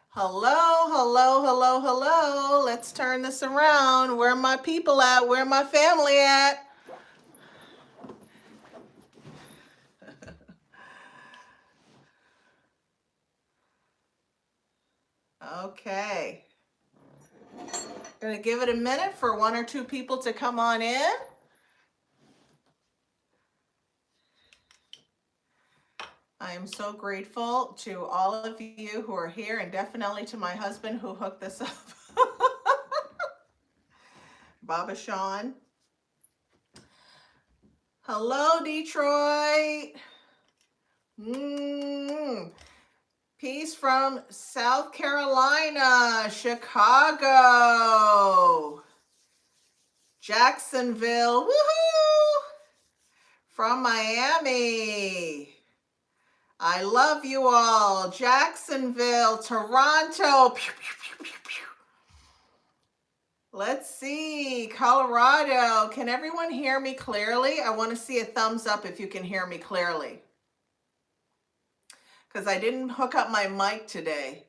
Hello, hello, hello, hello. Let's turn this around. Where are my people at? Where my family at? Okay. Gonna give it a minute for one or two people to come on in. I am so grateful to all of you who are here, and definitely to my husband who hooked this up. Baba Sean. Hello, Detroit. Peace from South Carolina, Chicago, Jacksonville, woohoo! From Miami. I love you all. Jacksonville, Toronto. Pew, pew, pew, pew, pew. Let's see, Colorado. Can everyone hear me clearly? I want to see a thumbs up if you can hear me clearly. Because I didn't hook up my mic today.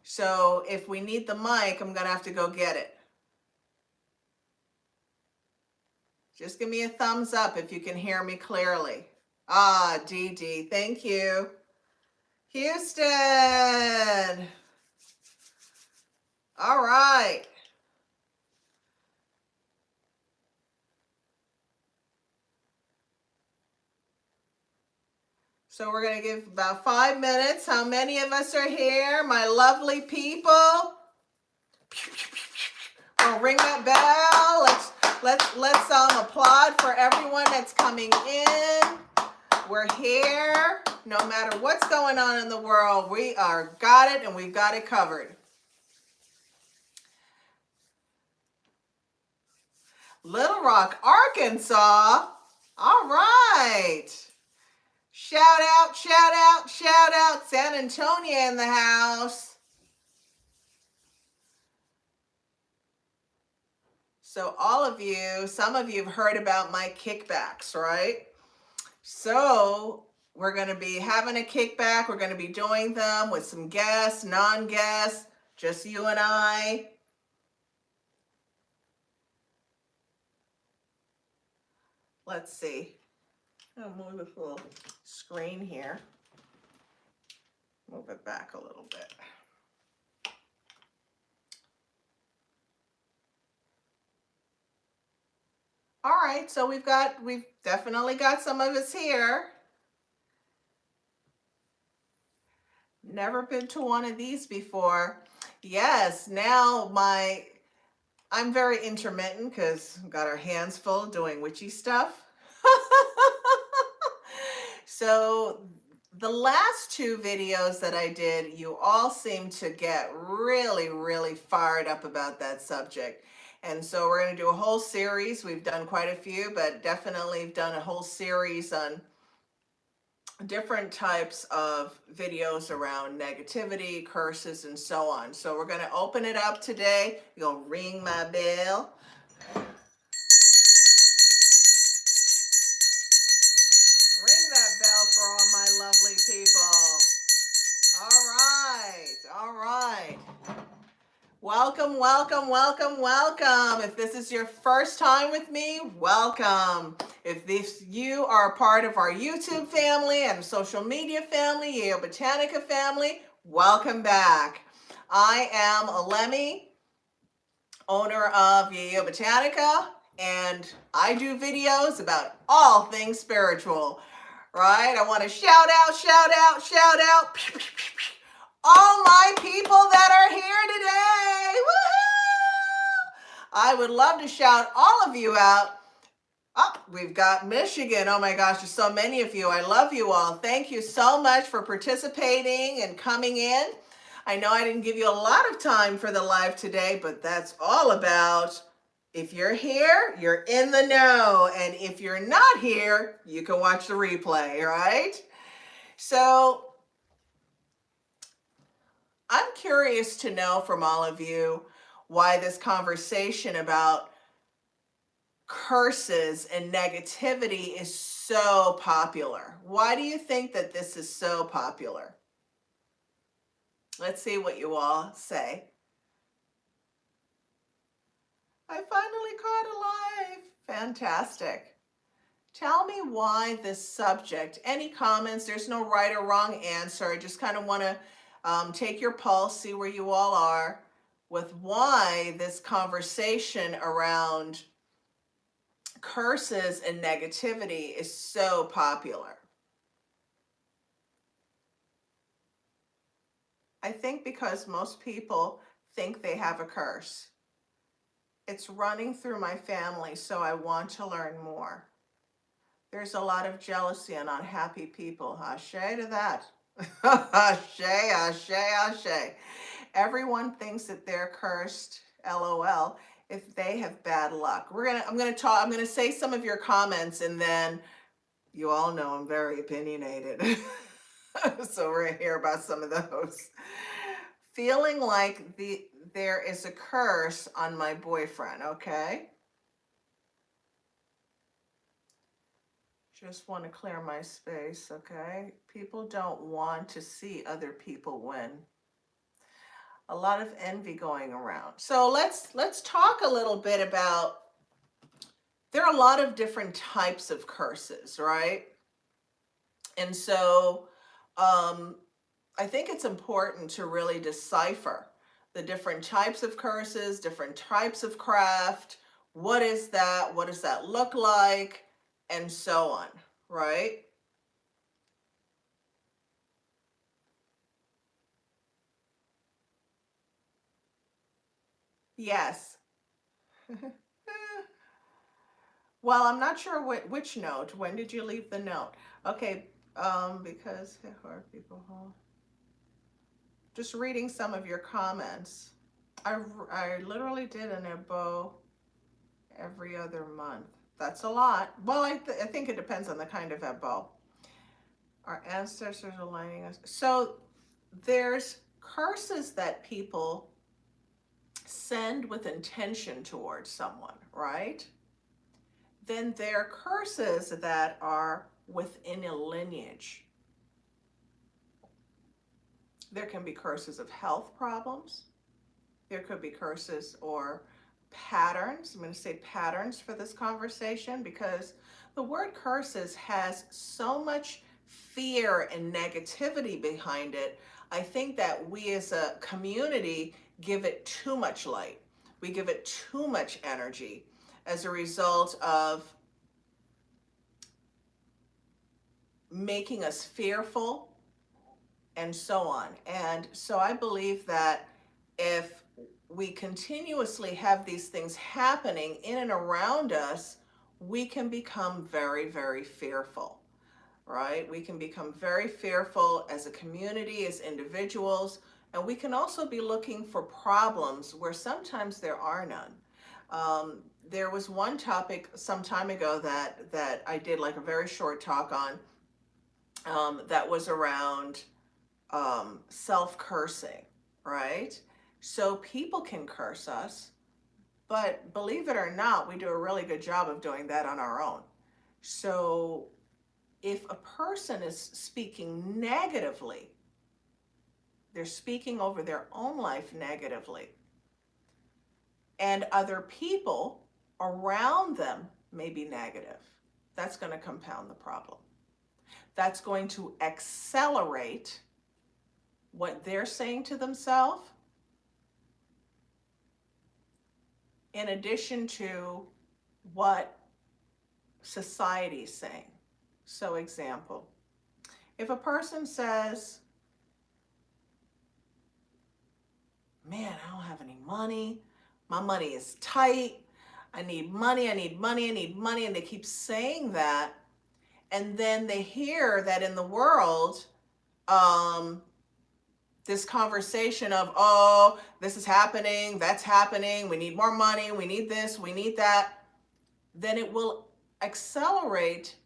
So if we need the mic, I'm going to have to go get it. Just give me a thumbs up if you can hear me clearly. Ah, Dee Dee, thank you. Houston. All right. So we're going to give about 5 minutes. How many of us are here? My lovely people. We'll ring that bell. Let's applaud for everyone that's coming in. We're here. No matter what's going on in the world, we are got it and we've got it covered. Little Rock, Arkansas. All right. Shout out, shout out, shout out. San Antonio in the house. So all of you, some of you have heard about my kickbacks, right? So we're going to be having a kickback. We're going to be doing them with some guests, non-guests, just you and I. Let's see. I'll move this little screen here. Move it back a little bit. All right, so we've definitely got some of us here. Never been to one of these before. Yes, now I'm very intermittent because we've got our hands full doing witchy stuff. So the last two videos that I did, you all seem to get really, really fired up about that subject. And so we're going to do a whole series. We've done quite a few, but definitely done a whole series on different types of videos around negativity, curses, and so on. So we're going to open it up today. You're going to ring my bell. Ring that bell for all my lovely people. All right, all right. Welcome, welcome, welcome, welcome. If this is your first time with me, welcome. If you are a part of our YouTube family and social media family, Yeyeo Botanica family, welcome back. I am Elemi, owner of Yeyeo Botanica, and I do videos about all things spiritual, right? I want to shout out, shout out, shout out. All my people that are here today. Woohoo! I would love to shout all of you out. Oh, we've got Michigan. Oh my gosh, there's so many of you. I love you all. Thank you so much for participating and coming in. I know I didn't give you a lot of time for the live today, but that's all about if you're here, you're in the know. And if you're not here, you can watch the replay, right? So I'm curious to know from all of you why this conversation about curses and negativity is so popular? Why do you think that this is so popular? Let's see what you all say. I finally caught alive. Fantastic. Tell me why this subject. Any comments? There's no right or wrong answer. I just kind of want to take your pulse, see where you all are with why this conversation around curses and negativity is so popular. I think because most people think they have a curse. It's running through my family, so I want to learn more. There's a lot of jealousy and unhappy people. Ashe to that. Ashe, ashe, ashe. Everyone thinks that they're cursed, LOL, if they have bad luck. I'm gonna say some of your comments, and then you all know I'm very opinionated. So we're gonna hear about some of those. Feeling like there is a curse on my boyfriend, okay? Just want to clear my space, okay? People don't want to see other people win. A lot of envy going around. So let's talk a little bit about, there are a lot of different types of curses, right? And so I think it's important to really decipher the different types of curses, different types of craft. What is that? What does that look like? And so on, right? Yes. Well, I'm not sure which note. When did you leave the note? Okay, because people, just reading some of your comments. I literally did an ebo every other month. That's a lot. Well, I think it depends on the kind of ebo. Our ancestors are lining us. So there's curses that people send with intention towards someone, right? Then there are curses that are within a lineage. There can be curses of health problems. There could be curses or patterns. I'm going to say patterns for this conversation because the word curses has so much fear and negativity behind it. I think that we as a community give it too much light. We give it too much energy as a result of making us fearful and so on. And so I believe that if we continuously have these things happening in and around us, we can become very, very fearful, right? We can become very fearful as a community, as individuals, and we can also be looking for problems where sometimes there are none. There was one topic some time ago that I did like a very short talk on, that was around self-cursing, right? So people can curse us, but believe it or not, we do a really good job of doing that on our own. So if a person is speaking negatively, they're speaking over their own life negatively, and other people around them may be negative, that's going to compound the problem. That's going to accelerate what they're saying to themselves, in addition to what society's saying. So example, if a person says, man, I don't have any money, my money is tight, I need money, I need money, I need money, and they keep saying that, and then they hear that in the world, this conversation of, oh, this is happening, that's happening, we need more money, we need this, we need that, then it will accelerate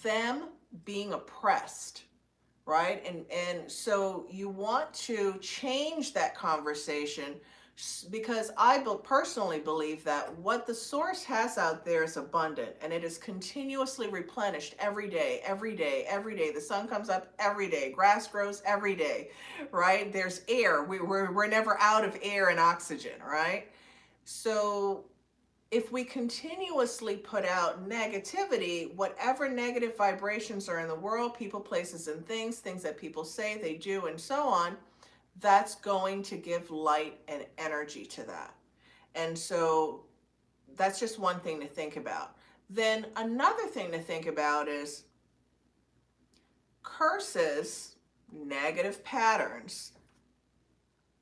them being oppressed, right? And so you want to change that conversation Because I personally believe that what the source has out there is abundant, and it is continuously replenished every day, every day, every day. The sun comes up every day, grass grows every day, right? There's air. We're never out of air and oxygen, right? So if we continuously put out negativity, whatever negative vibrations are in the world, people, places, and things that people say, they do, and so on, that's going to give light and energy to that. And so that's just one thing to think about. Then another thing to think about is curses, negative patterns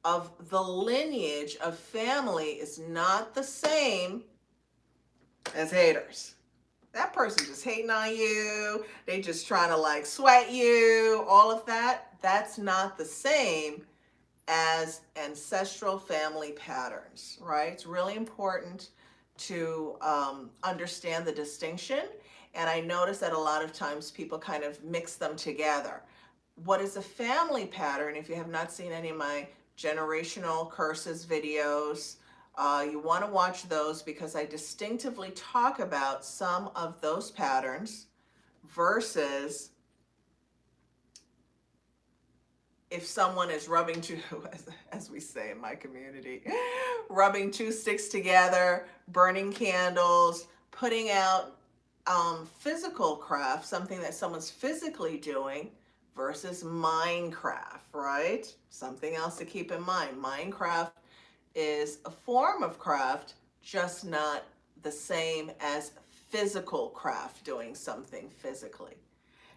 of the lineage of family is not the same as haters. That person just hating on you, they just trying to like sweat you, all of that. That's not the same as ancestral family patterns, right? It's really important to understand the distinction. And I notice that a lot of times people kind of mix them together. What is a family pattern? If you have not seen any of my generational curses videos, you want to watch those because I distinctively talk about some of those patterns versus if someone is rubbing two, as we say in my community, rubbing two sticks together, burning candles, putting out physical craft, something that someone's physically doing versus Minecraft, right? Something else to keep in mind. Minecraft is a form of craft, just not the same as physical craft, doing something physically.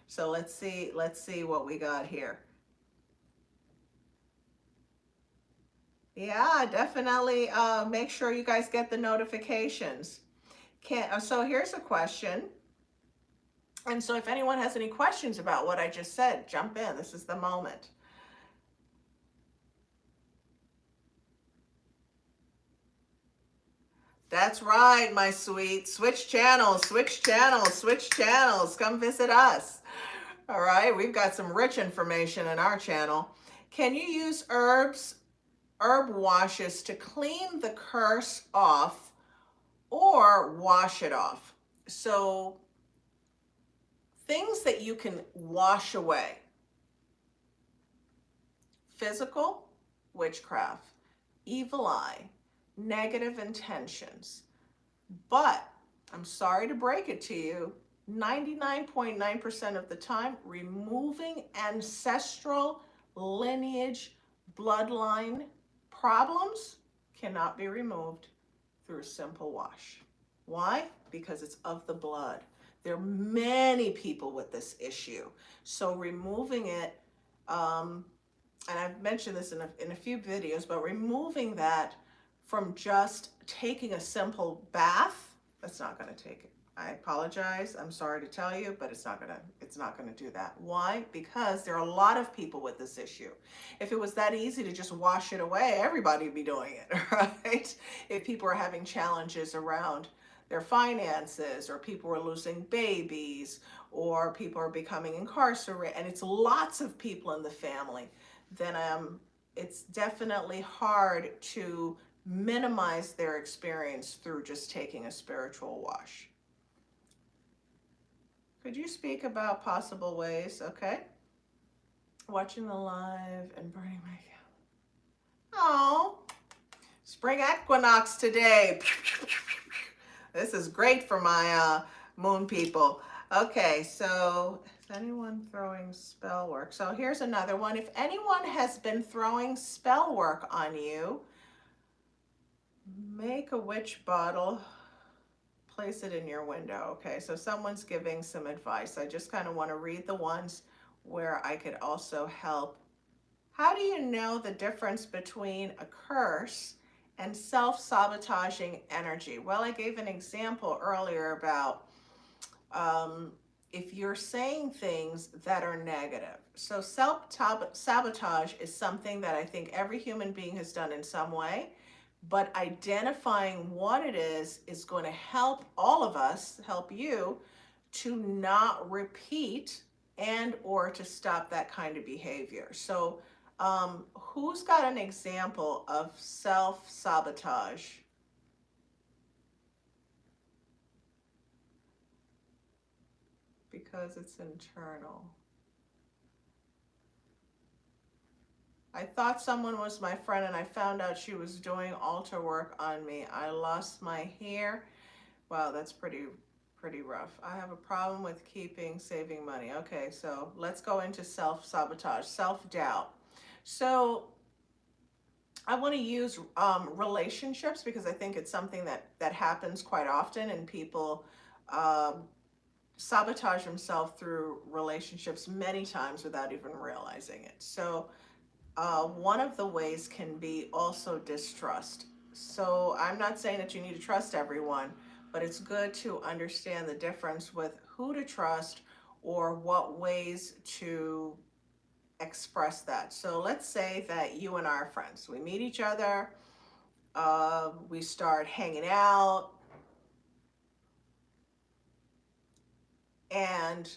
So let's see what we got here. Yeah, definitely make sure you guys get the notifications. So here's a question. And so if anyone has any questions about what I just said, jump in. This is the moment. That's right, my sweet. Switch channels, switch channels, switch channels. Come visit us. All right, we've got some rich information in our channel. Can you use herb washes to clean the curse off or wash it off? So things that you can wash away: physical witchcraft, evil eye, negative intentions. But I'm sorry to break it to you, 99.9% of the time, removing ancestral lineage bloodline problems cannot be removed through a simple wash. Why? Because it's of the blood. There are many people with this issue. So removing it, and I've mentioned this in a few videos, but removing that from just taking a simple bath, that's not going to take it. I apologize. I'm sorry to tell you, but it's not gonna do that. Why? Because there are a lot of people with this issue. If it was that easy to just wash it away, everybody would be doing it, right? If people are having challenges around their finances, or people are losing babies, or people are becoming incarcerated, and it's lots of people in the family, then it's definitely hard to minimize their experience through just taking a spiritual wash. Could you speak about possible ways? Okay. Watching the live and burning my candle. Oh, spring equinox today. This is great for my moon people. Okay, so is anyone throwing spell work? So here's another one. If anyone has been throwing spell work on you, make a witch bottle, place it in your window. Okay, so someone's giving some advice. I just kind of want to read the ones where I could also help. How do you know the difference between a curse and self-sabotaging energy? Well, I gave an example earlier about if you're saying things that are negative. So self-sabotage is something that I think every human being has done in some way. But identifying what it is going to help all of us, help you to not repeat and or to stop that kind of behavior. So Who's got an example of self-sabotage? Because it's internal. I thought someone was my friend and I found out she was doing altar work on me. I lost my hair. Wow, that's pretty rough. I have a problem with saving money. Okay, so let's go into self-sabotage, self-doubt. So I want to use relationships because I think it's something that happens quite often, and people sabotage themselves through relationships many times without even realizing it. So one of the ways can be also distrust. So I'm not saying that you need to trust everyone, but it's good to understand the difference with who to trust or what ways to express that. So let's say that you and I are friends. We meet each other, we start hanging out, and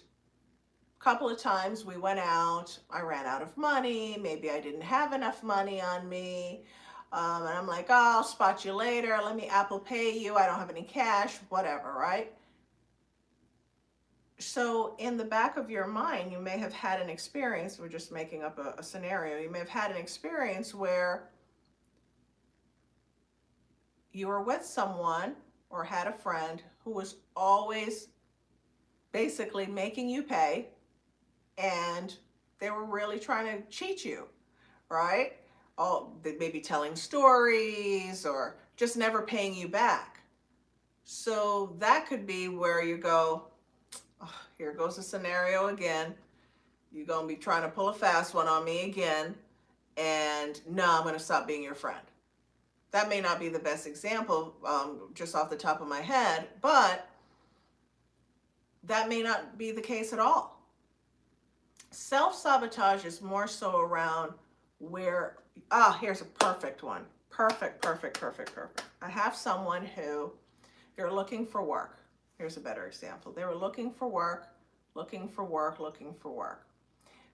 a couple of times we went out, I ran out of money, maybe I didn't have enough money on me, and I'm like, oh, I'll spot you later, let me Apple Pay you, I don't have any cash, whatever, right? So in the back of your mind, you may have had an experience, we're just making up a scenario, you may have had an experience where you were with someone or had a friend who was always basically making you pay, and they were really trying to cheat you, right? Oh, they may be telling stories or just never paying you back. So that could be where you go, oh, here goes the scenario again. You're going to be trying to pull a fast one on me again. And no, I'm going to stop being your friend. That may not be the best example, just off the top of my head, but that may not be the case at all. Self-sabotage is more so around where, here's a perfect one. Perfect. I have someone who, they're looking for work. Here's a better example. They were looking for work.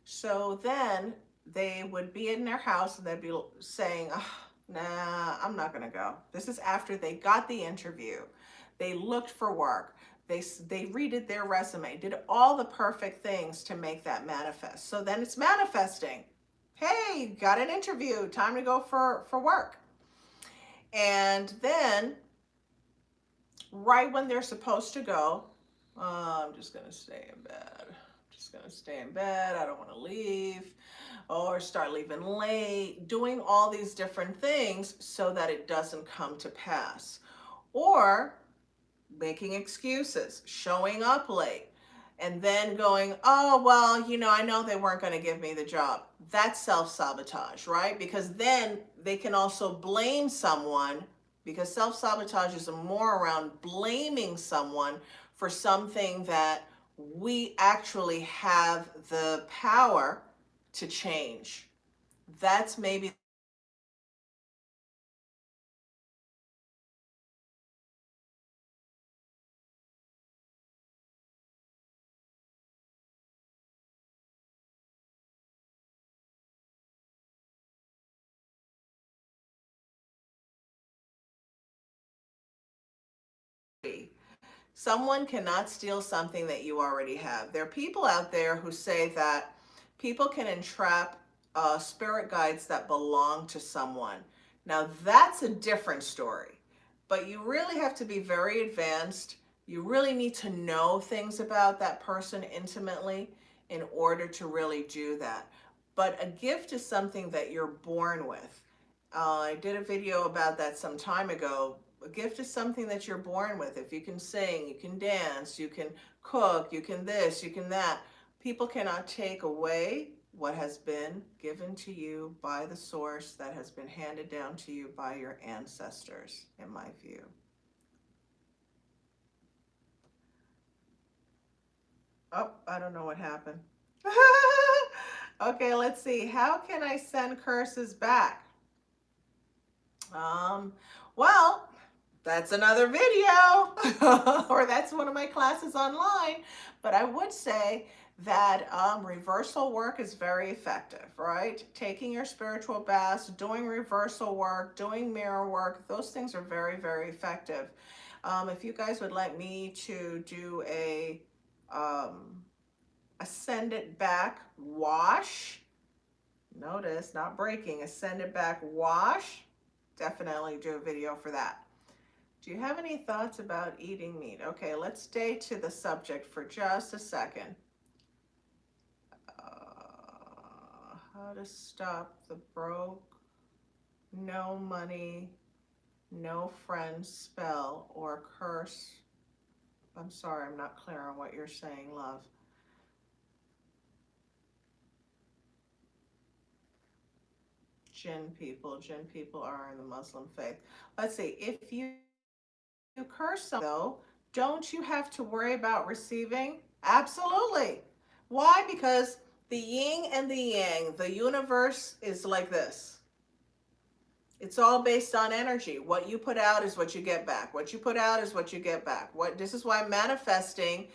So then they would be in their house and they'd be saying, oh, nah, I'm not gonna go. This is after they got the interview. They looked for work. They redid their resume, did all the perfect things to make that manifest. So then it's manifesting. Hey, got an interview, time to go for work. And then right when they're supposed to go, I'm just gonna stay in bed. I don't want to leave, or start leaving late, doing all these different things so that it doesn't come to pass. Or making excuses, showing up late, and then going, oh, well, I know they weren't going to give me the job. That's self-sabotage, right? Because then they can also blame someone, because self-sabotage is more around blaming someone for something that we actually have the power to change. That's maybe someone cannot steal something that you already have. There are people out there who say that people can entrap spirit guides that belong to someone. Now, that's a different story, but you really have to be very advanced. You really need to know things about that person intimately in order to really do that. But a gift is something that you're born with. I did a video about that some time ago. A gift is something that you're born with. If you can sing, you can dance, you can cook, you can this, you can that. People cannot take away what has been given to you by the source, that has been handed down to you by your ancestors, in my view. Oh, I don't know what happened. Okay, let's see. How can I send curses back? Well, That's another video, or that's one of my classes online. But I would say that reversal work is very effective, right? Taking your spiritual baths, doing reversal work, doing mirror work, those things are very, very effective. If you guys would like me to do a send it back wash, notice not breaking, a send it back wash, definitely do a video for that. Do you have any thoughts about eating meat? Okay, let's stay to the subject for just a second. How to stop the broke, no money, no friends spell or curse. I'm sorry, I'm not clear on what you're saying, love. Jinn people are in the Muslim faith. Let's see, if you curse someone, though, don't you have to worry about receiving? Absolutely. Why? Because the yin and the yang, the universe is like this. It's all based on energy. What you put out is what you get back. What you put out is what you get back. This is why manifesting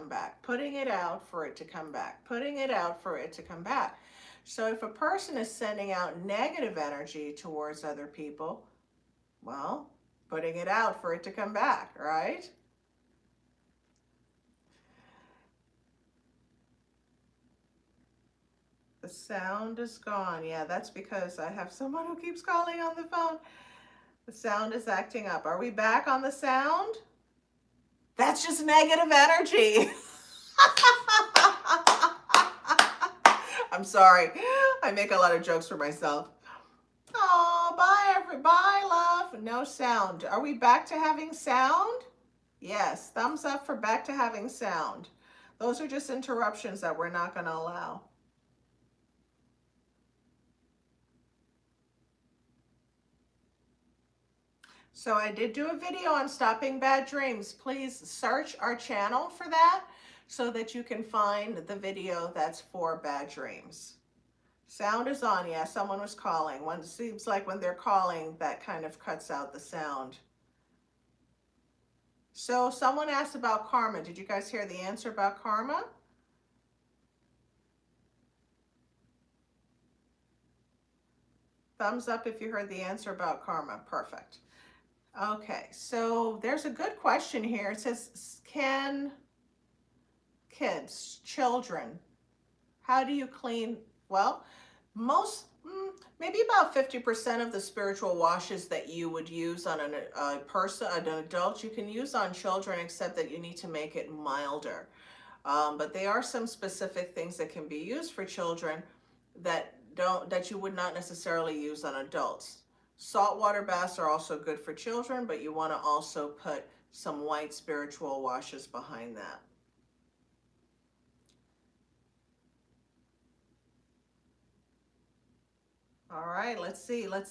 back, putting it out for it to come back, putting it out for it to come back. So if a person is sending out negative energy towards other people, well, putting it out for it to come back, right? The sound is gone. Yeah, that's because I have someone who keeps calling on the phone. The sound is acting up. Are we back on the sound? That's just negative energy. I'm sorry. I make a lot of jokes for myself. Oh, bye, love. No sound. Are we back to having sound? Yes, thumbs up for back to having sound. Those are just interruptions that we're not going to allow. So I did do a video on stopping bad dreams. Please search our channel for that so that you can find the video that's for bad dreams. Sound is on. Yeah, someone was calling. It seems like when they're calling, that kind of cuts out the sound. So someone asked about karma. Did you guys hear the answer about karma? Thumbs up if you heard the answer about karma. Perfect. Okay, so there's a good question here. It says, can kids, children, how do you clean? Well, maybe about 50% of the spiritual washes that you would use on a person, an adult, you can use on children, except that you need to make it milder. But there are some specific things that can be used for children that you would not necessarily use on adults. Saltwater baths are also good for children, but you want to also put some white spiritual washes behind that. All right, let's see what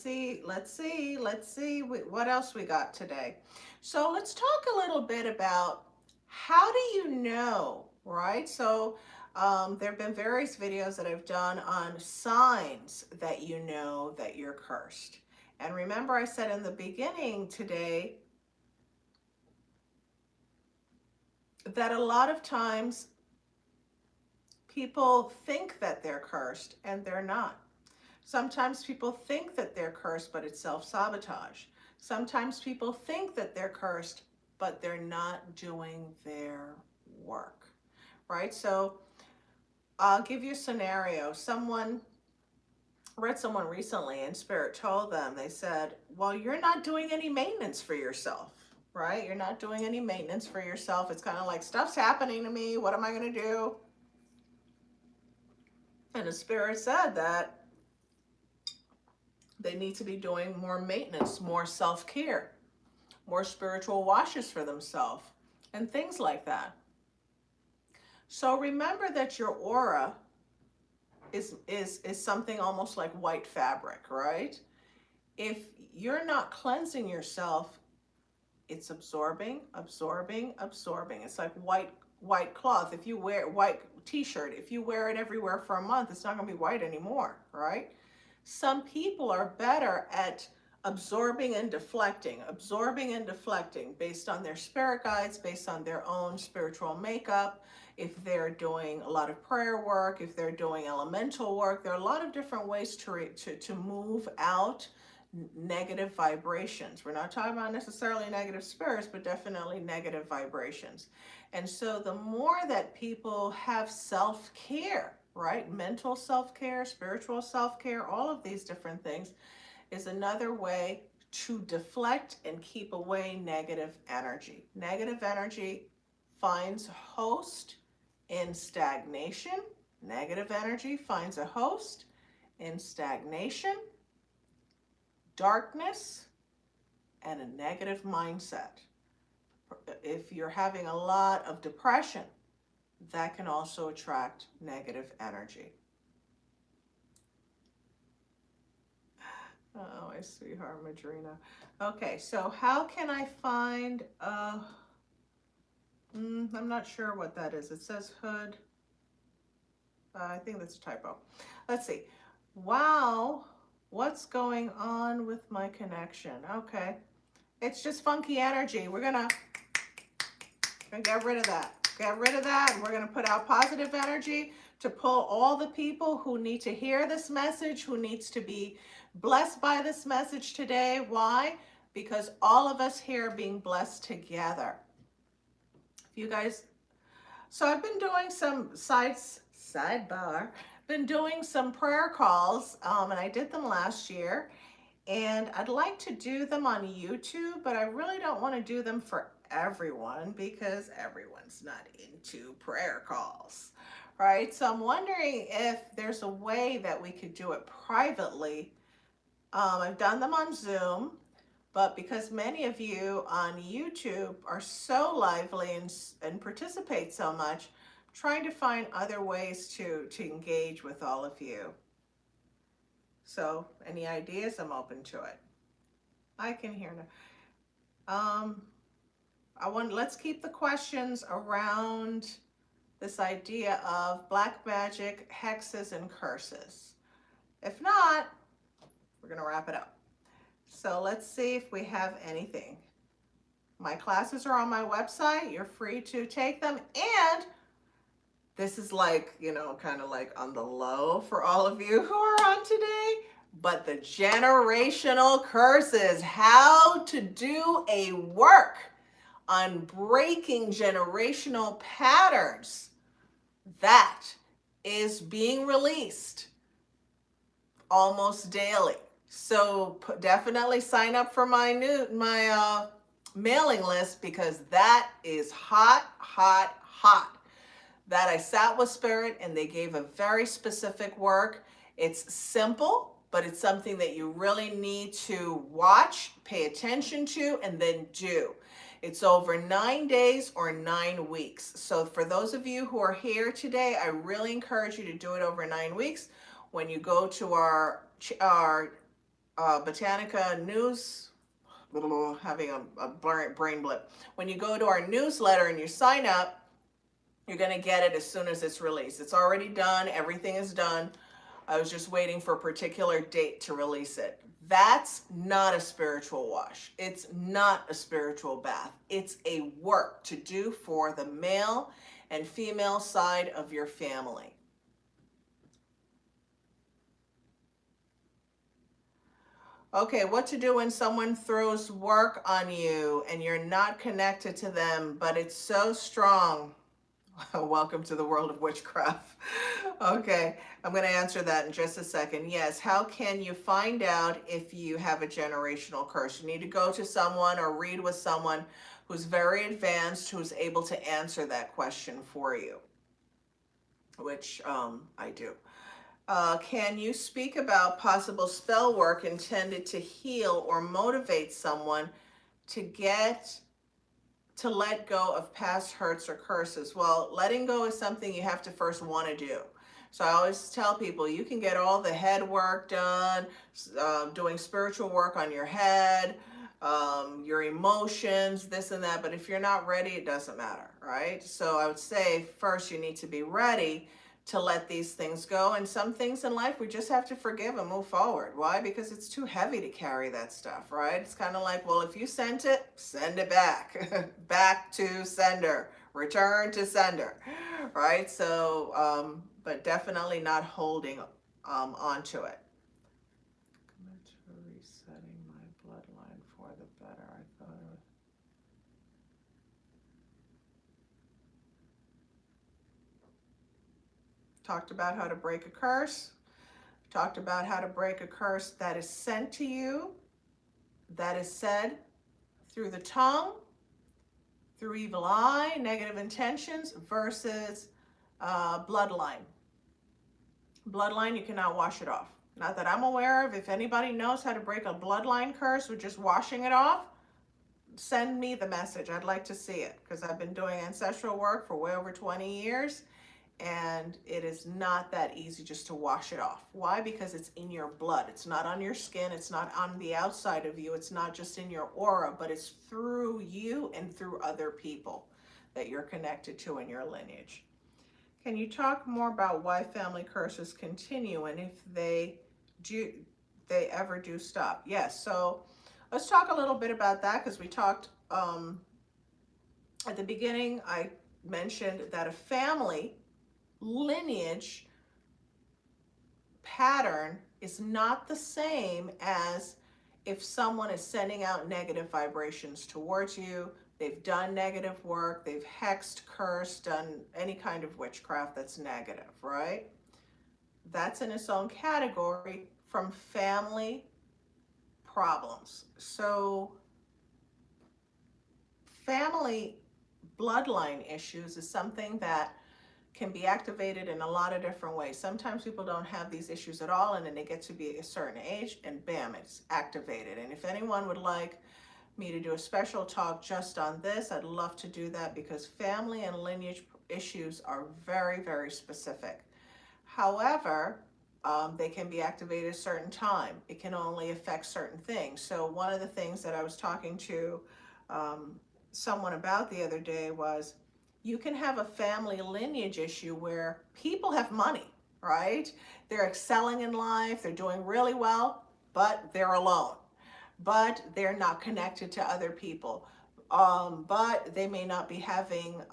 else we got today. So let's talk a little bit about how do you know, right? So there have been various videos that I've done on signs that you know that you're cursed. And remember, I said in the beginning today that a lot of times people think that they're cursed and they're not. Sometimes people think that they're cursed, but it's self-sabotage. Sometimes people think that they're cursed, but they're not doing their work, right? So I'll give you a scenario. Read someone recently and Spirit told them, they said, well, you're not doing any maintenance for yourself, right? You're not doing any maintenance for yourself. It's kind of like, stuff's happening to me. What am I going to do? And the Spirit said that they need to be doing more maintenance, more self-care, more spiritual washes for themselves, and things like that. So remember that your aura is something almost like white fabric, right? If you're not cleansing yourself, it's absorbing, absorbing, absorbing. It's like white cloth. If you wear white t-shirt, if you wear it everywhere for a month, it's not going to be white anymore, right? Some people are better at absorbing and deflecting based on their spirit guides, based on their own spiritual makeup. If they're doing a lot of prayer work, if they're doing elemental work, there are a lot of different ways to move out negative vibrations. We're not talking about necessarily negative spirits, but definitely negative vibrations. And so the more that people have self-care, right? Mental self-care, spiritual self-care, all of these different things is another way to deflect and keep away negative energy. Negative energy finds a host in stagnation. Negative energy finds a host in stagnation, darkness, and a negative mindset. If you're having a lot of depression, that can also attract negative energy. Oh, my sweetheart, Madrina. Okay, so how can I find, I'm not sure what that is. It says hood. I think that's a typo. Let's see. Wow, what's going on with my connection? Okay, it's just funky energy. We're gonna get rid of that. Get rid of that, and we're gonna put out positive energy to pull all the people who need to hear this message, who needs to be blessed by this message today. Why? Because all of us here are being blessed together. If you guys, so I've been doing some been doing some prayer calls, and I did them last year, and I'd like to do them on YouTube, but I really don't want to do them for everyone because everyone's not into prayer calls, right? So I'm wondering if there's a way that we could do it privately. I've done them on Zoom, but because many of you on YouTube are so lively and participate so much, I'm trying to find other ways to engage with all of you. So any ideas, I'm open to it. I can hear now. Let's keep the questions around this idea of black magic, hexes, and curses. If not, we're gonna wrap it up. So let's see if we have anything. My classes are on my website. You're free to take them. And this is like, kind of like on the low for all of you who are on today. But the generational curses, how to do a work on breaking generational patterns, that is being released almost daily. So definitely sign up for my mailing list, because that is hot, hot, hot. That I sat with Spirit and they gave a very specific work. It's simple, but it's something that you really need to watch, pay attention to, and then do. It's over 9 days or 9 weeks. So for those of you who are here today, I really encourage you to do it over 9 weeks. When you go to our Botanica news, having a brain blip. When you go to our newsletter and you sign up, you're going to get it as soon as it's released. It's already done. Everything is done. I was just waiting for a particular date to release it. That's not a spiritual wash. It's not a spiritual bath. It's a work to do for the male and female side of your family. Okay, what to do when someone throws work on you and you're not connected to them, but it's so strong. Welcome to the world of witchcraft. Okay, I'm going to answer that in just a second. Yes, how can you find out if you have a generational curse? You need to go to someone or read with someone who's very advanced, who's able to answer that question for you, which I do. Can you speak about possible spell work intended to heal or motivate someone to let go of past hurts or curses? Well, letting go is something you have to first want to do. So I always tell people, you can get all the head work done, doing spiritual work on your head, your emotions, this and that. But if you're not ready, it doesn't matter, right? So I would say first you need to be ready to let these things go. And some things in life we just have to forgive and move forward. Why? Because it's too heavy to carry that stuff, right? It's kind of like, well, if you sent it, send it back. Back to sender. Return to sender, right? So, but definitely not holding onto it. Commit to resetting my bloodline for the better. I thought it was... Talked about how to break a curse. Talked about how to break a curse that is sent to you, that is said through the tongue, through evil eye, negative intentions, versus bloodline. Bloodline, you cannot wash it off. Not that I'm aware of. If anybody knows how to break a bloodline curse with just washing it off, send me the message. I'd like to see it, because I've been doing ancestral work for way over 20 years, and it is not that easy just to wash it off. Why? Because it's in your blood. It's not on your skin. It's not on the outside of you. It's not just in your aura, but it's through you and through other people that you're connected to in your lineage. Can you talk more about why family curses continue, and if they ever do stop? Yes, so let's talk a little bit about that, because we talked at the beginning. I mentioned that a family lineage pattern is not the same as if someone is sending out negative vibrations towards you. They've done negative work, they've hexed, cursed, done any kind of witchcraft that's negative, right? That's in its own category from family problems. So family bloodline issues is something that can be activated in a lot of different ways. Sometimes people don't have these issues at all, and then they get to be a certain age and bam, it's activated. And if anyone would like me to do a special talk just on this, I'd love to do that, because family and lineage issues are very, very specific. However, they can be activated at a certain time. It can only affect certain things. So one of the things that I was talking to someone about the other day was, you can have a family lineage issue where people have money, right? They're excelling in life, they're doing really well, but they're alone. But they're not connected to other people. But they may not be having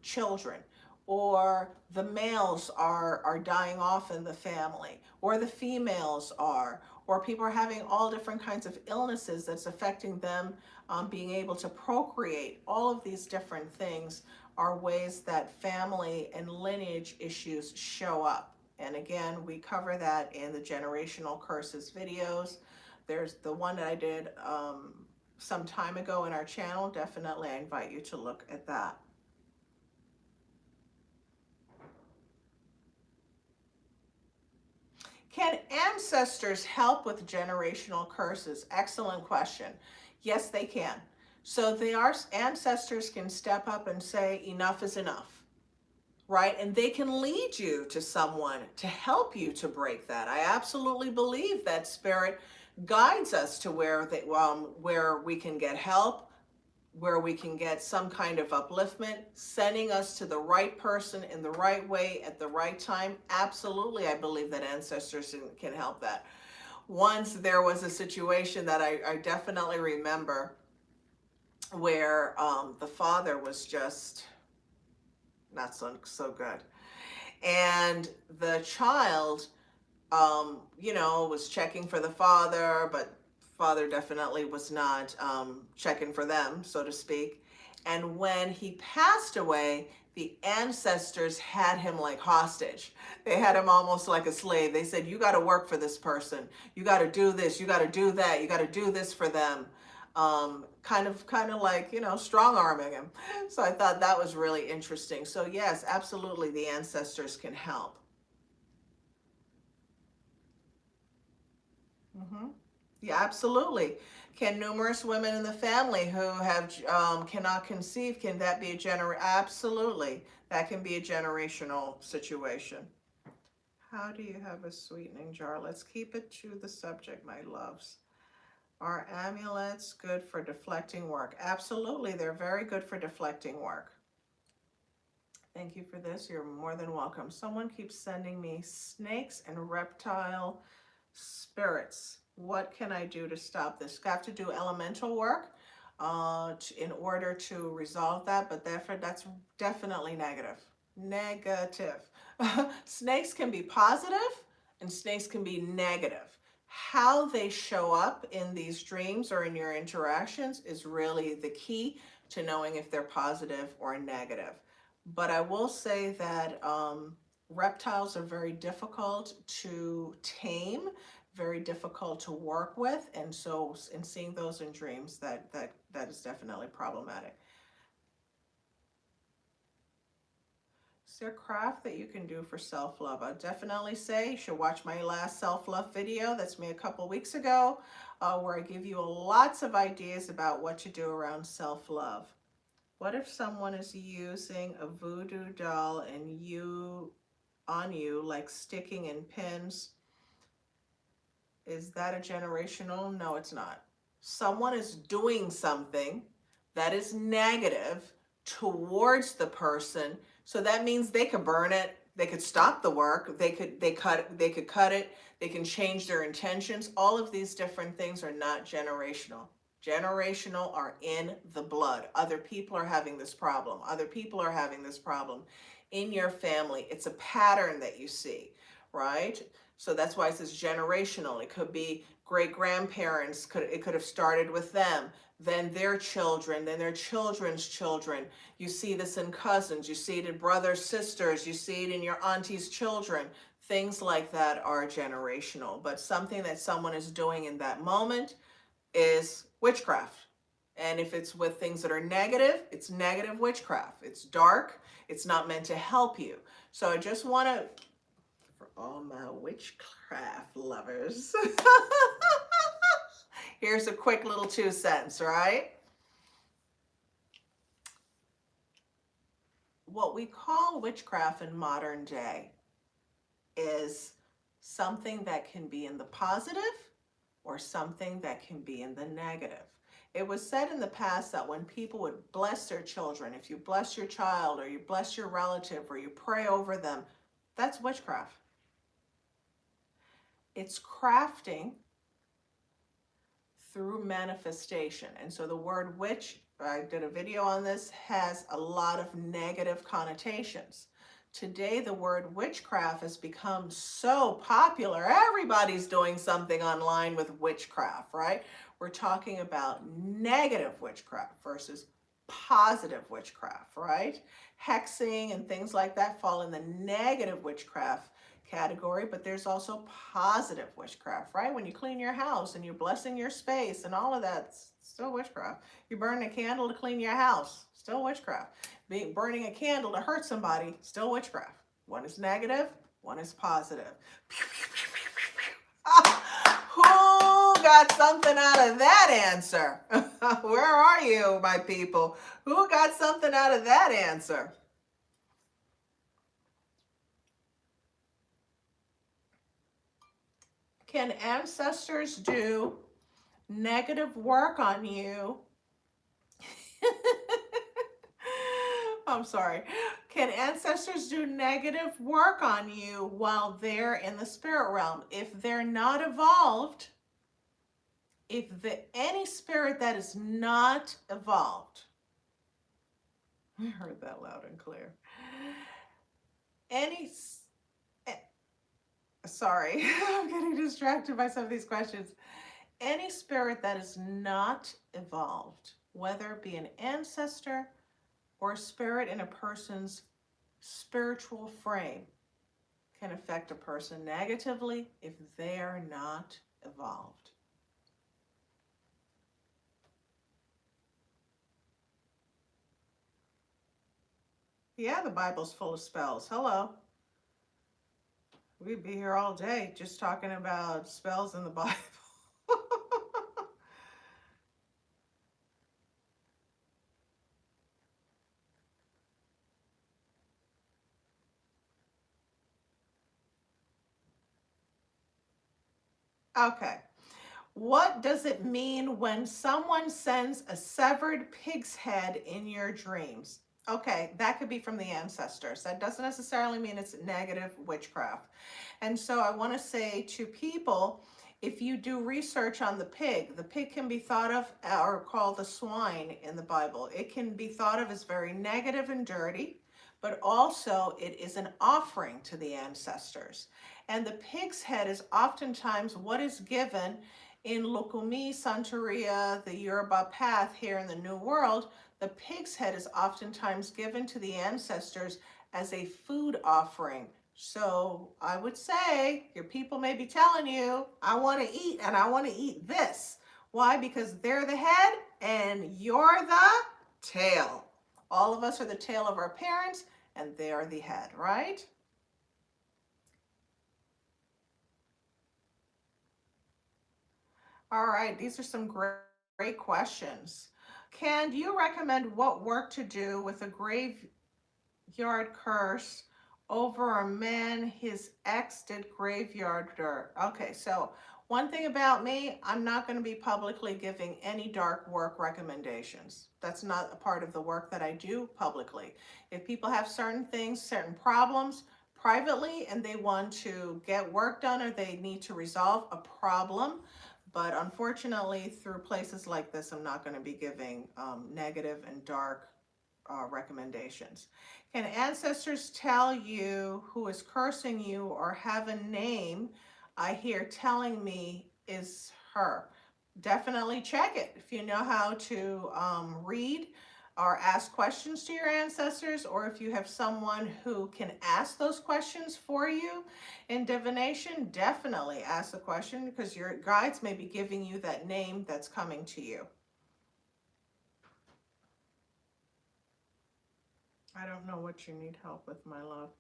children, or the males are dying off in the family, or the females are, or people are having all different kinds of illnesses that's affecting them being able to procreate. All of these different things are ways that family and lineage issues show up. And again, we cover that in the generational curses videos. There's the one that I did some time ago in our channel. Definitely, I invite you to look at that. Can ancestors help with generational curses? Excellent question. Yes, they can. So our ancestors can step up and say, enough is enough, right? And they can lead you to someone to help you to break that. I absolutely believe that spirit guides us to where we can get help, where we can get some kind of upliftment, sending us to the right person in the right way at the right time. Absolutely, I believe that ancestors can help that. Once there was a situation that I definitely remember, where the father was just not so good. And the child, was checking for the father, but father definitely was not checking for them, so to speak. And when he passed away, the ancestors had him like hostage. They had him almost like a slave. They said, you got to work for this person. You got to do this. You got to do that. You got to do this for them. Kind of like, strong arming him. So I thought that was really interesting. So yes, absolutely, the ancestors can help. Yeah, absolutely. Can numerous women in the family who have cannot conceive, can that be a absolutely, that can be a generational situation. How do you have a sweetening jar? Let's keep it to the subject, my loves. Are amulets good for deflecting work? Absolutely, they're very good for deflecting work. Thank you for this. You're more than welcome. Someone keeps sending me snakes and reptile spirits. What can I do to stop this? I have to do elemental work in order to resolve that, but that's definitely negative. Negative. Snakes can be positive and snakes can be negative. How they show up in these dreams or in your interactions is really the key to knowing if they're positive or negative. But I will say that reptiles are very difficult to tame, very difficult to work with, and so in seeing those in dreams, that is definitely problematic. Is there craft that you can do for self-love? I'd definitely say you should watch my last self-love video. That's me a couple weeks ago, where I give you lots of ideas about what to do around self-love. What if someone is using a voodoo doll and on you, like sticking in pins? Is that a generational? No, it's not. Someone is doing something that is negative towards the person, so that means they could burn it, they could stop the work, they could cut it, they can change their intentions. All of these different things are not generational. Generational are in the blood. Other people are having this problem. Other people are having this problem in your family. It's a pattern that you see, right? So that's why it says generational. It could be great grandparents. It could have started with them, then their children, then their children's children. You see this in cousins. You see it in brothers, sisters. You see it in your auntie's children. Things like that are generational. But something that someone is doing in that moment is witchcraft. And if it's with things that are negative, it's negative witchcraft. It's dark. It's not meant to help you. So I just want to, for all my witchcraft lovers, here's a quick little 2 cents, right? What we call witchcraft in modern day is something that can be in the positive or something that can be in the negative. It was said in the past that when people would bless their children, if you bless your child or you bless your relative or you pray over them, that's witchcraft. It's crafting through manifestation. And so the word witch, I did a video on this, has a lot of negative connotations. Today, the word witchcraft has become so popular. Everybody's doing something online with witchcraft, right? We're talking about negative witchcraft versus positive witchcraft, right? Hexing and things like that fall in the negative witchcraft category, but there's also positive witchcraft, right? When you clean your house and you're blessing your space and all of that's still witchcraft. You burn a candle to clean your house, still witchcraft. Burning a candle to hurt somebody, still witchcraft. One is negative, one is positive. Who got something out of that answer? Where are you, my people? Who got something out of that answer? Can ancestors do negative work on you? I'm sorry. Can ancestors do negative work on you while they're in the spirit realm? If they're not evolved, any spirit that is not evolved, I heard that loud and clear. Sorry, I'm getting distracted by some of these questions. Any spirit that is not evolved, whether it be an ancestor or a spirit in a person's spiritual frame, can affect a person negatively if they are not evolved. Yeah, the Bible's full of spells. Hello. We'd be here all day just talking about spells in the Bible. Okay. What does it mean when someone sends a severed pig's head in your dreams? Okay, that could be from the ancestors. That doesn't necessarily mean it's negative witchcraft. And so I want to say to people, if you do research on the pig can be thought of or called the swine in the Bible. It can be thought of as very negative and dirty, but also it is an offering to the ancestors. And the pig's head is oftentimes what is given in Lukumi, Santeria, the Yoruba path here in the New World. The pig's head is oftentimes given to the ancestors as a food offering. So I would say your people may be telling you, I want to eat and I want to eat this. Why? Because they're the head and you're the tail. All of us are the tail of our parents and they are the head, right? All right, these are some great questions. Can you recommend what work to do with a graveyard curse over a man his ex did graveyard dirt? Okay, so one thing about me, I'm not going to be publicly giving any dark work recommendations. That's not a part of the work that I do publicly. If people have certain things, certain problems privately, and they want to get work done or they need to resolve a problem, but unfortunately, through places like this, I'm not going to be giving negative and dark recommendations. Can ancestors tell you who is cursing you or have a name I hear telling me is her? Definitely check it. If you know how to read or ask questions to your ancestors, or if you have someone who can ask those questions for you in divination, definitely ask the question because your guides may be giving you that name that's coming to you. I don't know what you need help with, my love.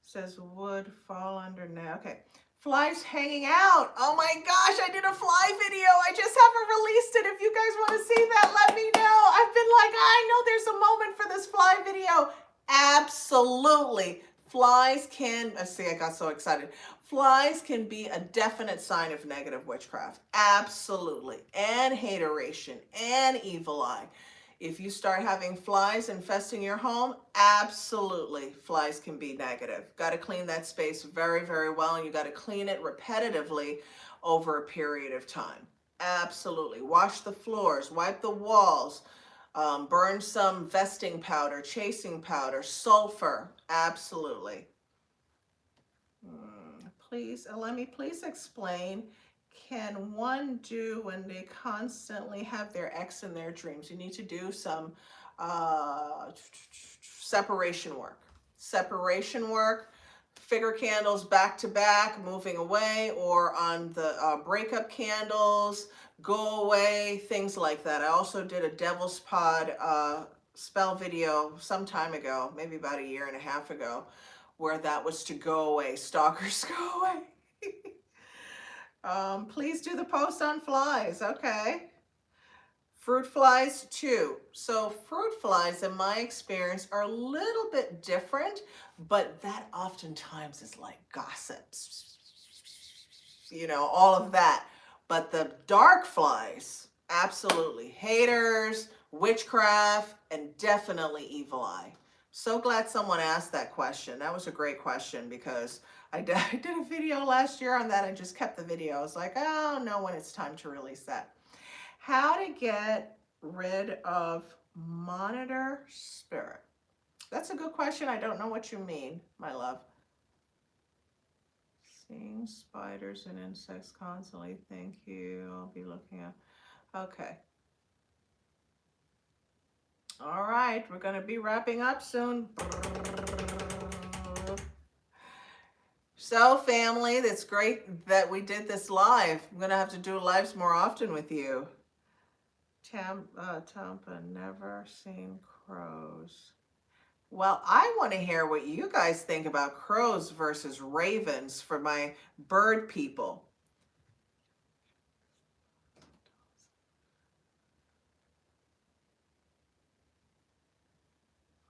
Says would fall under now. Okay. Flies hanging out. Oh my gosh, I did a fly video. I just haven't released it. If you guys want to see that, let me know. I've been like, I know there's a moment for this fly video. Absolutely. Flies can, see, I got so excited. Flies can be a definite sign of negative witchcraft. Absolutely. And hateration and evil eye. If you start having flies infesting your home, absolutely flies can be negative. Got to clean that space very, very well, and you got to clean it repetitively over a period of time. Absolutely. Wash the floors, wipe the walls, burn some vesting powder, chasing powder, sulfur. Absolutely. Please, Elemi, please explain, can one do when they constantly have their ex in their dreams? You need to do some separation work. Separation work, figure candles back to back, moving away, or on the breakup candles, go away, things like that. I also did a Devil's Pod spell video some time ago, maybe about a year and a half ago, where that was to go away. Stalkers, go away. Please do the post on flies. Okay. Fruit flies too. So fruit flies, in my experience, are a little bit different, but that oftentimes is like gossips, you know, all of that. But the dark flies, absolutely. Haters, witchcraft, and definitely evil eye. So glad someone asked that question. That was a great question because I did a video last year on that. I just kept the video. I was like, oh, no, when it's time to release that. How to get rid of monitor spirit. That's a good question. I don't know what you mean, my love. Seeing spiders and insects constantly. Thank you. I'll be looking at. Okay. All right. We're going to be wrapping up soon. So family, that's great that we did this live. I'm going to have to do lives more often with you. Tampa, never seen crows. Well, I want to hear what you guys think about crows versus ravens for my bird people.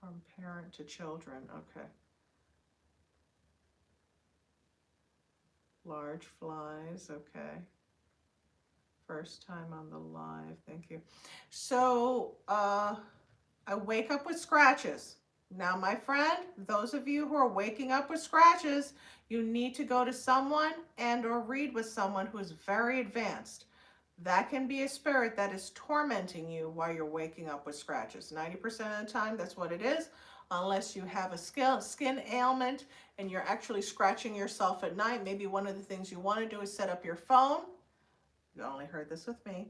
From parent to children, okay. Large flies, okay. First time on the live. Thank you. So I wake up with scratches. Now, my friend, those of you who are waking up with scratches, you need to go to someone and or read with someone who is very advanced. That can be a spirit that is tormenting you while you're waking up with scratches. 90% of the time, that's what it is, unless you have a skin ailment and you're actually scratching yourself at night. Maybe one of the things you want to do is set up your phone. You only heard this with me.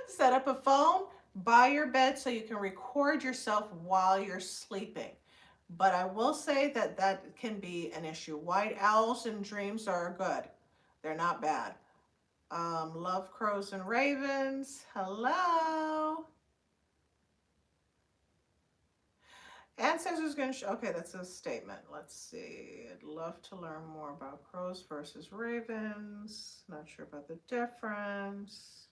Set up a phone by your bed so you can record yourself while you're sleeping. But I will say that that can be an issue. White owls and dreams are good. They're not bad. Love crows and ravens. Hello. Ancestors going to show. Okay, that's a statement. Let's see. I'd love to learn more about crows versus ravens. Not sure about the difference.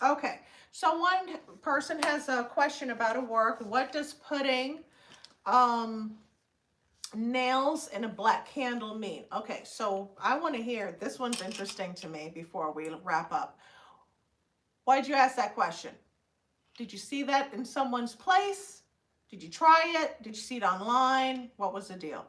Okay, so one person has a question about a work. What does putting nails in a black candle mean? Okay, so I want to hear, this one's interesting to me before we wrap up. Why did you ask that question? Did you see that in someone's place? Did you try it? Did you see it online? What was the deal?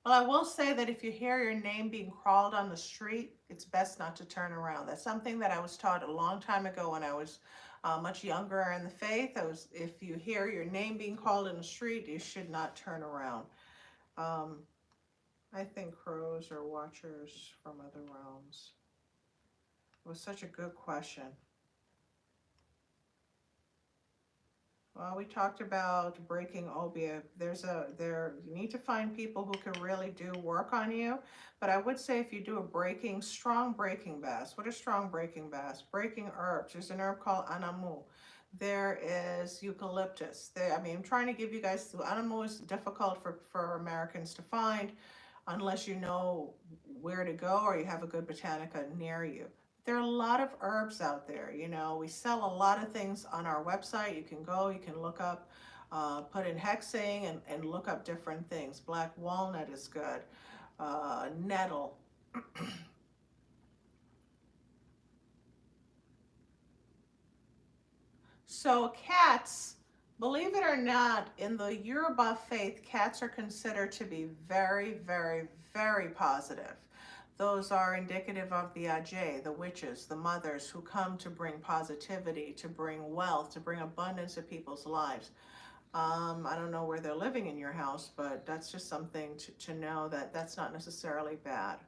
Well, I will say that if you hear your name being called on the street, it's best not to turn around. That's something that I was taught a long time ago when I was much younger in the faith. If you hear your name being called in the street, you should not turn around. I think crows are watchers from other realms. It was such a good question. Well, we talked about breaking obia. You need to find people who can really do work on you. But I would say if you do a strong breaking bass. What is strong breaking bass? Breaking herbs. There's an herb called anamu. There is eucalyptus. I'm trying to give you guys, anamu is difficult for Americans to find unless you know where to go or you have a good botanica near you. There are a lot of herbs out there. We sell a lot of things on our website. You can go, you can look up, put in hexing and look up different things. Black walnut is good. Nettle. So cats, believe it or not, in the Yoruba faith, cats are considered to be very, very, very positive. Those are indicative of the Ajay, the witches, the mothers who come to bring positivity, to bring wealth, to bring abundance to people's lives. I don't know where they're living in your house, but that's just something to know that that's not necessarily bad.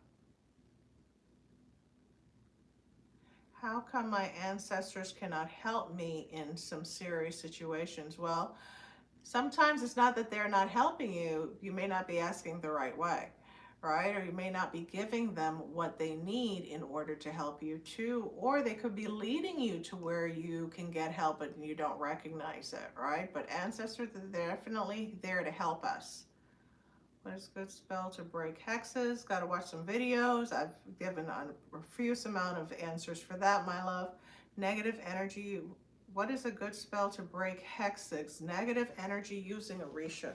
How come my ancestors cannot help me in some serious situations? Well, sometimes it's not that they're not helping you. You may not be asking the right way. Right? Or you may not be giving them what they need in order to help you too, or they could be leading you to where you can get help and you don't recognize it, right? But ancestors are definitely there to help us. What is a good spell to break hexes? Got to watch some videos. I've given a profuse amount of answers for that, my love. Negative energy. What is a good spell to break hexes? Negative energy using Orisha.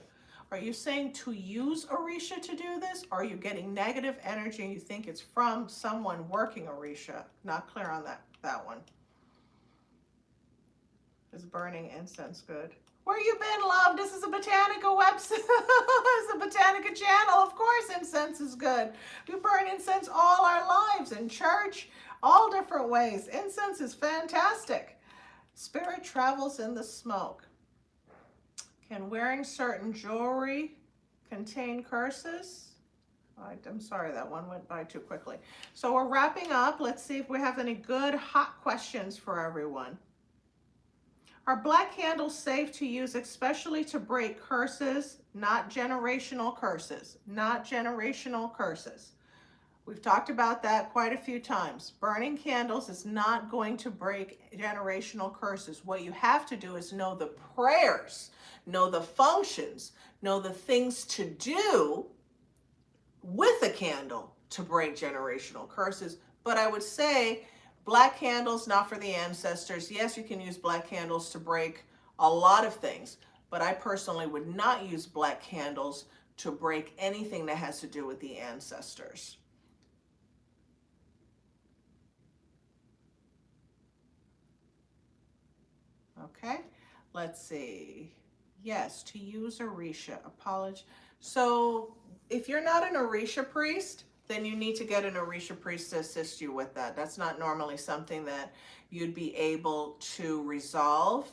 Are you saying to use Orisha to do this? Or are you getting negative energy and you think it's from someone working Orisha? Not clear on that one. Is burning incense good? Where you been, love? This is a Botanica website. It's a Botanica channel. Of course incense is good. We burn incense all our lives in church, all different ways. Incense is fantastic. Spirit travels in the smoke. Can wearing certain jewelry contain curses? I'm sorry, that one went by too quickly. So we're wrapping up. Let's see if we have any good hot questions for everyone. Are black candles safe to use, especially to break curses? Not generational curses. Not generational curses. We've talked about that quite a few times. Burning candles is not going to break generational curses. What you have to do is know the prayers, know the functions, know the things to do with a candle to break generational curses. But I would say black candles, not for the ancestors. Yes, you can use black candles to break a lot of things, but I personally would not use black candles to break anything that has to do with the ancestors. Okay, let's see. Yes, to use Orisha. Apology. So if you're not an Orisha priest, then you need to get an Orisha priest to assist you with that. That's not normally something that you'd be able to resolve.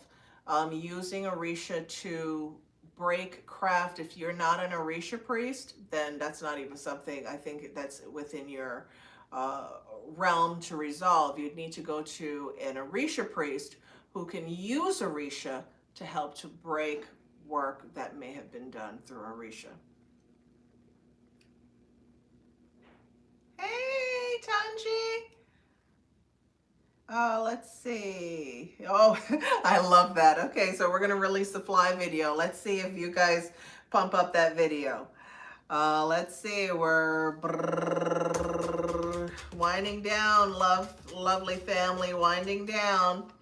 Using Orisha to break craft, if you're not an Orisha priest, then that's not even something I think that's within your uh, realm to resolve. You'd need to go to an Orisha priest who can use Orisha to help to break work that may have been done through Orisha. Hey, Tanji. Oh, let's see. Oh, I love that. Okay, so we're going to release the fly video. Let's see if you guys pump up that video. Let's see. We're winding down. Lovely family, winding down.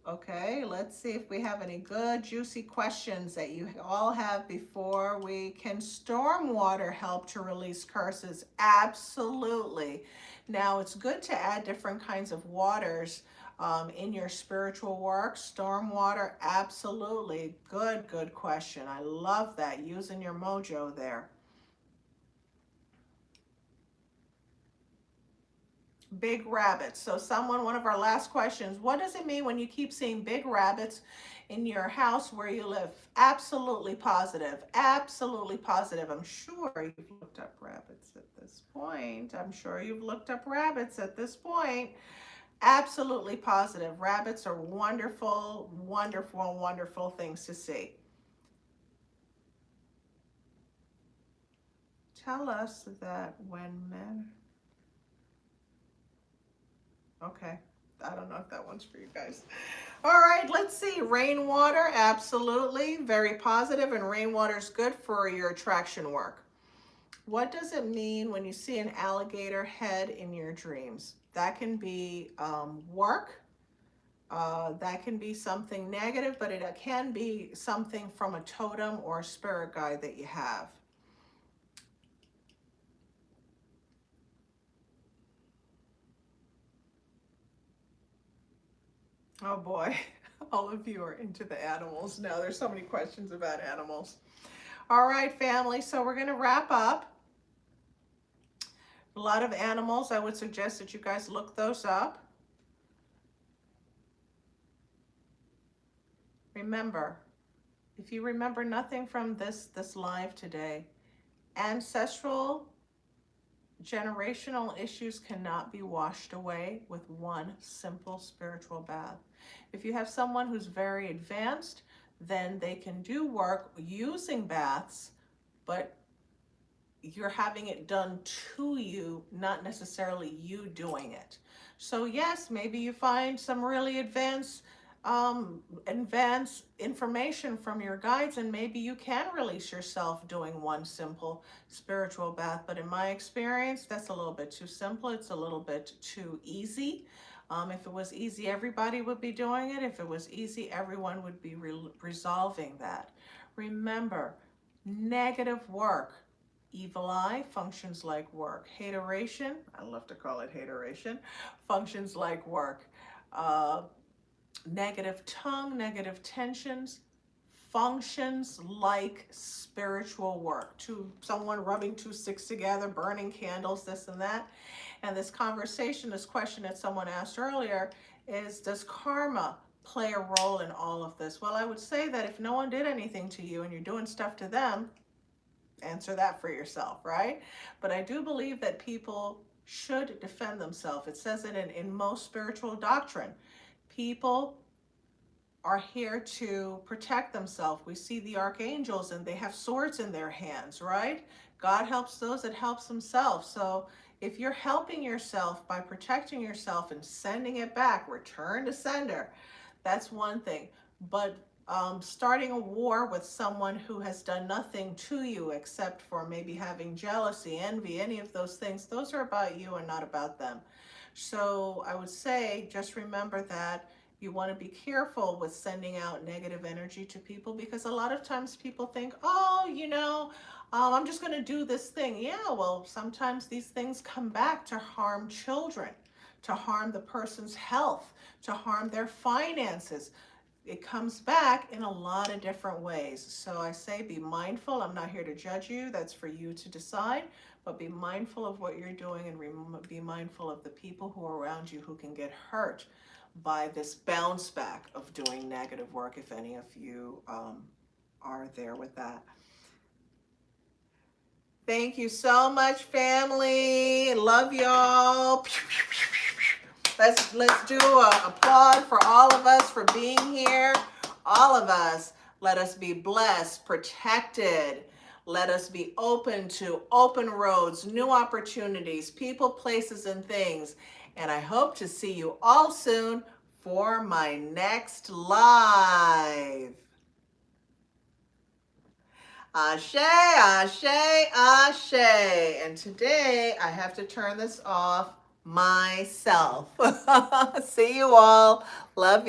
Okay, let's see if we have any good juicy questions that you all have before we can. Stormwater help to release curses? Absolutely. Now it's good to add different kinds of waters in your spiritual work. Stormwater, absolutely. Good question. I love that, using your mojo there. Big rabbits. So one of our last questions, what does it mean when you keep seeing big rabbits in your house where you live? Absolutely positive. Absolutely positive. I'm sure you've looked up rabbits at this point. I'm sure you've looked up rabbits at this point. Absolutely positive. Rabbits are wonderful, wonderful, wonderful things to see. Tell us that when men... Okay, I don't know if that one's for you guys. All right, let's see. Rainwater, absolutely. Very positive, and rainwater is good for your attraction work. What does it mean when you see an alligator head in your dreams? That can be work. That can be something negative, but it can be something from a totem or a spirit guide that you have. Oh boy, all of you are into the animals now. There's so many questions about animals. All right, family, so we're going to wrap up. A lot of animals, I would suggest that you guys look those up. Remember, if you remember nothing from this live today, ancestral generational issues cannot be washed away with one simple spiritual bath. If you have someone who's very advanced, then they can do work using baths, but you're having it done to you, not necessarily you doing it. So yes, maybe you find some really advanced information from your guides, and maybe you can release yourself doing one simple spiritual bath. But in my experience, that's a little bit too simple. It's a little bit too easy. If it was easy, everybody would be doing it. If it was easy, everyone would be resolving that. Remember, negative work, evil eye, functions like work. Hateration, I love to call it hateration, functions like work. Negative tongue, negative tensions, functions like spiritual work. Someone rubbing two sticks together, burning candles, this and that. And this conversation, this question that someone asked earlier is, does karma play a role in all of this? Well, I would say that if no one did anything to you and you're doing stuff to them, answer that for yourself, right? But I do believe that people should defend themselves. It says it in most spiritual doctrine. People are here to protect themselves. We see the archangels and they have swords in their hands, right? God helps those that helps themselves. So if you're helping yourself by protecting yourself and sending it back, return to sender, that's one thing. But starting a war with someone who has done nothing to you except for maybe having jealousy, envy, any of those things. Those are about you and not about them. So I would say just remember that you want to be careful with sending out negative energy to people, because a lot of times people think, oh, I'm just going to do this thing. Yeah, well, sometimes these things come back to harm children, to harm the person's health, to harm their finances. It comes back in a lot of different ways. So I say be mindful. I'm not here to judge you. That's for you to decide. But be mindful of what you're doing, and be mindful of the people who are around you who can get hurt by this bounce back of doing negative work, if any of you are there with that. Thank you so much, family. Love y'all. Let's do an applaud for all of us for being here. All of us, let us be blessed, protected. Let us be open to open roads, new opportunities, people, places, and things. And I hope to see you all soon for my next live. Ashe, ashe, ashe. And today I have to turn this off myself. See you all. Love you.